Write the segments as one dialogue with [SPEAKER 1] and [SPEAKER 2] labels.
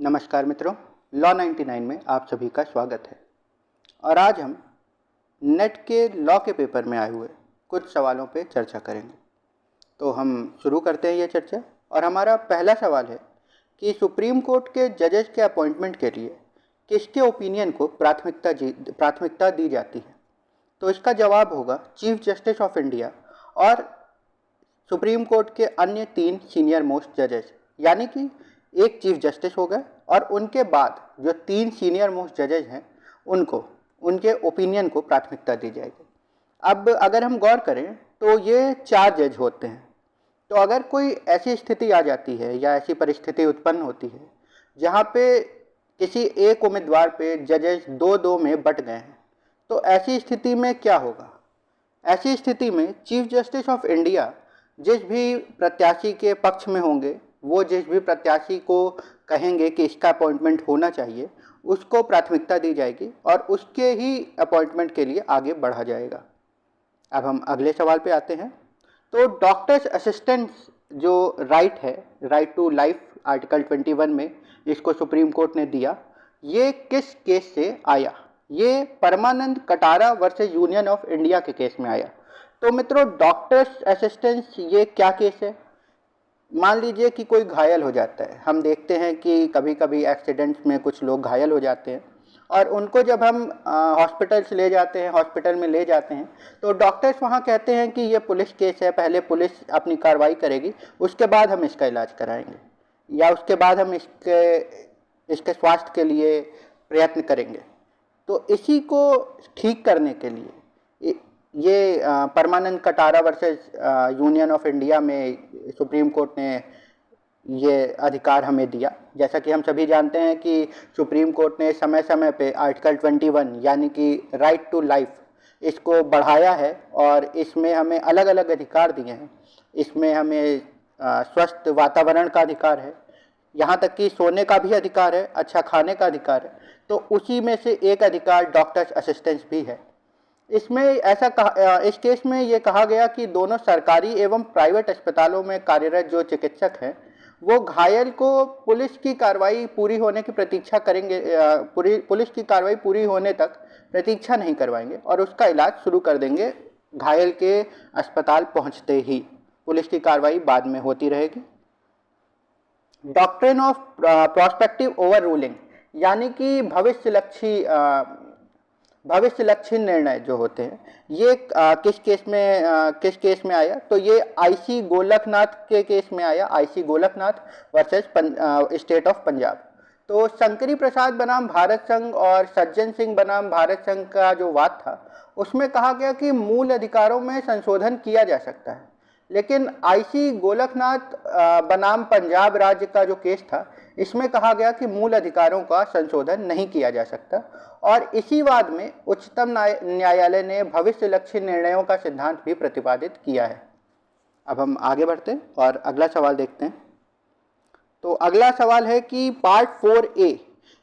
[SPEAKER 1] नमस्कार मित्रों, लॉ 99 में आप सभी का स्वागत है। और आज हम नेट के लॉ के पेपर में आए हुए कुछ सवालों पे चर्चा करेंगे। तो हम शुरू करते हैं ये चर्चा। और हमारा पहला सवाल है कि सुप्रीम कोर्ट के जजेस के अपॉइंटमेंट के लिए किसके ओपिनियन को प्राथमिकता दी जाती है। तो इसका जवाब होगा चीफ जस्टिस ऑफ इंडिया और सुप्रीम कोर्ट के अन्य 3 सीनियर मोस्ट जजेस, यानी कि एक चीफ जस्टिस हो गए और उनके बाद जो 3 सीनियर मोस्ट जजेज हैं उनको उनके ओपिनियन को प्राथमिकता दी जाएगी। अब अगर हम गौर करें तो ये 4 जज होते हैं। तो अगर कोई ऐसी स्थिति आ जाती है या ऐसी परिस्थिति उत्पन्न होती है जहाँ पे किसी एक उम्मीदवार पे जजेस 2-2 में बट गए हैं, तो ऐसी स्थिति में क्या होगा। ऐसी स्थिति में चीफ जस्टिस ऑफ इंडिया जिस भी प्रत्याशी के पक्ष में होंगे, वो जिस भी प्रत्याशी को कहेंगे कि इसका अपॉइंटमेंट होना चाहिए, उसको प्राथमिकता दी जाएगी और उसके ही अपॉइंटमेंट के लिए आगे बढ़ा जाएगा। अब हम अगले सवाल पे आते हैं। तो डॉक्टर्स असिस्टेंट्स जो राइट है, राइट टू लाइफ, आर्टिकल 21 में इसको सुप्रीम कोर्ट ने दिया, ये किस केस से आया। ये Parmanand Katara versus Union of India के केस में आया। तो मित्रों, डॉक्टर्स असिस्टेंट्स ये क्या केस है। मान लीजिए कि कोई घायल हो जाता है। हम देखते हैं कि कभी कभी एक्सीडेंट्स में कुछ लोग घायल हो जाते हैं और उनको जब हम हॉस्पिटल ले जाते हैं, हॉस्पिटल में ले जाते हैं, तो डॉक्टर्स वहाँ कहते हैं कि ये पुलिस केस है, पहले पुलिस अपनी कार्रवाई करेगी, उसके बाद हम इसका इलाज कराएंगे या उसके बाद हम इसके स्वास्थ्य के लिए प्रयत्न करेंगे। तो इसी को ठीक करने के लिए ये Parmanand Katara versus Union of India में सुप्रीम कोर्ट ने ये अधिकार हमें दिया। जैसा कि हम सभी जानते हैं कि सुप्रीम कोर्ट ने समय समय पे आर्टिकल 21 यानी कि राइट टू लाइफ, इसको बढ़ाया है और इसमें हमें अलग अलग अधिकार दिए हैं। इसमें हमें स्वस्थ वातावरण का अधिकार है, यहाँ तक कि सोने का भी अधिकार है, अच्छा खाने का अधिकार है। तो उसी में से एक अधिकार डॉक्टर्स असिस्टेंस भी है। इसमें ऐसा कहा, इस केस में ये कहा गया कि दोनों सरकारी एवं प्राइवेट अस्पतालों में कार्यरत जो चिकित्सक हैं, वो घायल को पुलिस की कार्रवाई पूरी होने की प्रतीक्षा करेंगे, पुलिस की कार्रवाई पूरी होने तक प्रतीक्षा नहीं करवाएंगे और उसका इलाज शुरू कर देंगे घायल के अस्पताल पहुंचते ही। पुलिस की कार्रवाई बाद में होती रहेगी। Doctrine of prospective over ruling, यानी कि भविष्यलक्षी निर्णय जो होते हैं, ये किस केस में आया। तो ये आईसी गोलकनाथ के केस में आया, IC Golaknath versus state of Punjab. तो शंकरी प्रसाद बनाम भारत संघ और सज्जन सिंह बनाम भारत संघ का जो वाद था, उसमें कहा गया कि मूल अधिकारों में संशोधन किया जा सकता है, लेकिन आईसी गोलकनाथ बनाम पंजाब राज्य का जो केस था, इसमें कहा गया कि मूल अधिकारों का संशोधन नहीं किया जा सकता। और इसी वाद में उच्चतम न्यायालय ने भविष्यलक्षी निर्णयों का सिद्धांत भी प्रतिपादित किया है। अब हम आगे बढ़ते हैं और अगला सवाल देखते हैं। तो अगला सवाल है कि पार्ट 4A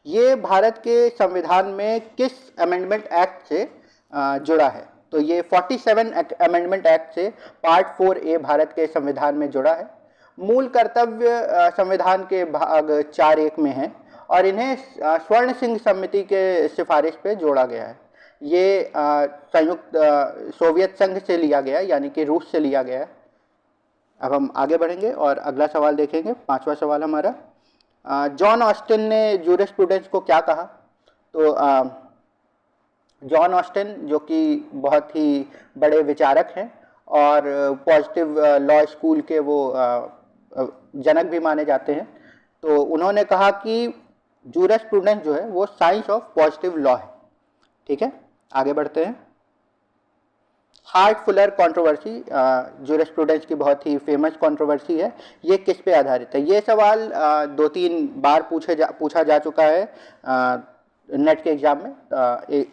[SPEAKER 1] ये भारत के संविधान में किस अमेंडमेंट एक्ट से जुड़ा है। तो ये 47 अमेंडमेंट एक्ट से पार्ट 4A भारत के संविधान में जुड़ा है। मूल कर्तव्य संविधान के भाग 4.1 में है और इन्हें स्वर्ण सिंह समिति के सिफारिश पे जोड़ा गया है। ये संयुक्त सोवियत संघ से लिया गया है, यानी कि रूस से लिया गया है। अब हम आगे बढ़ेंगे और अगला सवाल देखेंगे। 5वां सवाल हमारा, जॉन ऑस्टिन ने जूरिस्प्रूडेंस को क्या कहा। तो जॉन ऑस्टिन जो कि बहुत ही बड़े विचारक हैं और पॉजिटिव लॉ स्कूल के वो जनक भी माने जाते हैं, तो उन्होंने कहा कि जूरिस्प्रूडेंस जो है वो साइंस ऑफ पॉजिटिव लॉ है। ठीक है, आगे बढ़ते हैं। हार्ट फुलर कंट्रोवर्सी जूरिस्प्रूडेंस की बहुत ही फेमस कंट्रोवर्सी है। ये किस पे आधारित है। ये सवाल 2-3 बार पूछा जा चुका है नेट के एग्जाम में,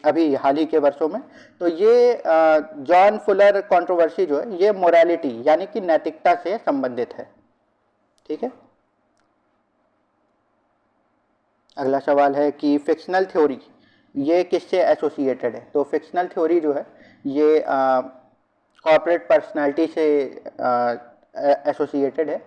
[SPEAKER 1] अभी हाल ही के वर्षों में। तो ये जॉन फुलर कंट्रोवर्सी जो है, ये मोरालिटी यानी कि नैतिकता से संबंधित है। ठीक है, अगला सवाल है कि फिक्शनल थ्योरी ये किससे एसोसिएटेड है। तो फिक्शनल थ्योरी जो है ये कॉर्पोरेट पर्सनालिटी से एसोसिएटेड है।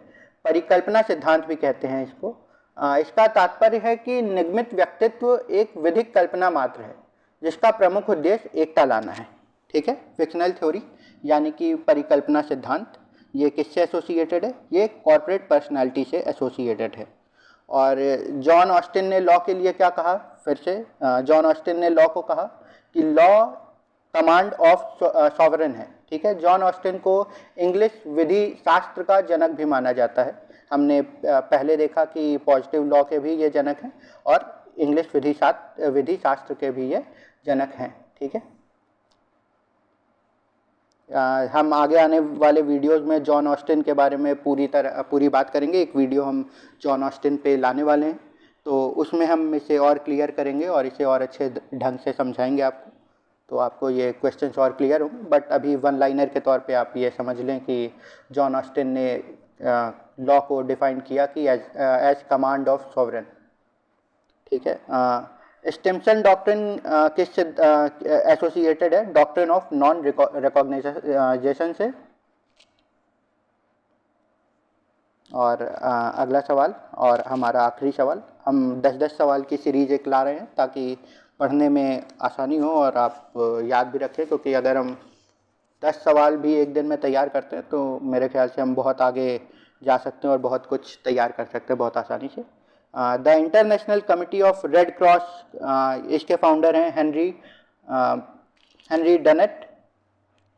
[SPEAKER 1] परिकल्पना सिद्धांत भी कहते हैं इसको। इसका तात्पर्य है कि निगमित व्यक्तित्व एक विधिक कल्पना मात्र है जिसका प्रमुख उद्देश्य एकता लाना है। ठीक है, फिक्शनल थ्योरी यानी कि परिकल्पना सिद्धांत, ये किससे एसोसिएटेड है? ये कॉर्पोरेट पर्सनालिटी से एसोसिएटेड है। और जॉन ऑस्टिन ने लॉ के लिए क्या कहा? फिर से जॉन ऑस्टिन ने लॉ को कहा कि लॉ कमांड ऑफ सॉवरेन है। ठीक है, जॉन ऑस्टिन को इंग्लिश विधि शास्त्र का जनक भी माना जाता है। हमने पहले देखा कि पॉजिटिव लॉ के भी ये जनक हैं और इंग्लिश विधि शास्त्र के भी ये जनक हैं। ठीक है, हम आगे आने वाले वीडियोस में जॉन ऑस्टिन के बारे में पूरी बात करेंगे। एक वीडियो हम जॉन ऑस्टिन पे लाने वाले हैं, तो उसमें हम इसे और क्लियर करेंगे और इसे और अच्छे ढंग से समझाएंगे आपको, तो आपको ये क्वेश्चंस और क्लियर होंगे। बट अभी वन लाइनर के तौर पे आप ये समझ लें कि जॉन ऑस्टिन ने लॉ को डिफाइन किया कि एज कमांड ऑफ सॉवरेन। ठीक है, स्टिम्सन डॉक्ट्रिन किससे एसोसिएटेड है? डॉक्ट्रिन ऑफ नॉन रिकॉग्नाइजेशन से। और अगला सवाल और हमारा आखिरी सवाल, हम 10-10 सवाल की सीरीज एक ला रहे हैं ताकि पढ़ने में आसानी हो और आप याद भी रखें, क्योंकि अगर हम 10 सवाल भी एक दिन में तैयार करते हैं तो मेरे ख्याल से हम बहुत आगे जा सकते हैं और बहुत कुछ तैयार कर सकते हैं बहुत आसानी से। The international committee of red cross, इसके फाउंडर हैं हेनरी डनेट।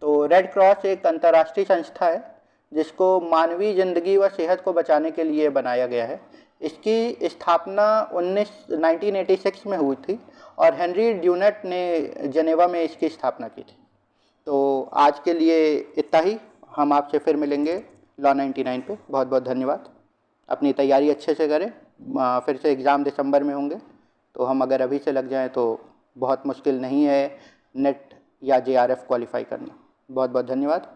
[SPEAKER 1] तो रेड क्रॉस एक अंतर्राष्ट्रीय संस्था है जिसको मानवीय जिंदगी व सेहत को बचाने के लिए बनाया गया है। इसकी स्थापना 1986 में हुई थी और हेनरी ड्यूनेट ने जेनेवा में इसकी स्थापना की थी। तो आज के लिए इतना ही, हम आपसे फिर मिलेंगे लॉ 99 पे। बहुत बहुत धन्यवाद। अपनी तैयारी अच्छे से करें, फिर से एग्ज़ाम दिसंबर में होंगे, तो हम अगर अभी से लग जाएं तो बहुत मुश्किल नहीं है नेट या जेआरएफ क्वालिफाई करना। बहुत बहुत धन्यवाद।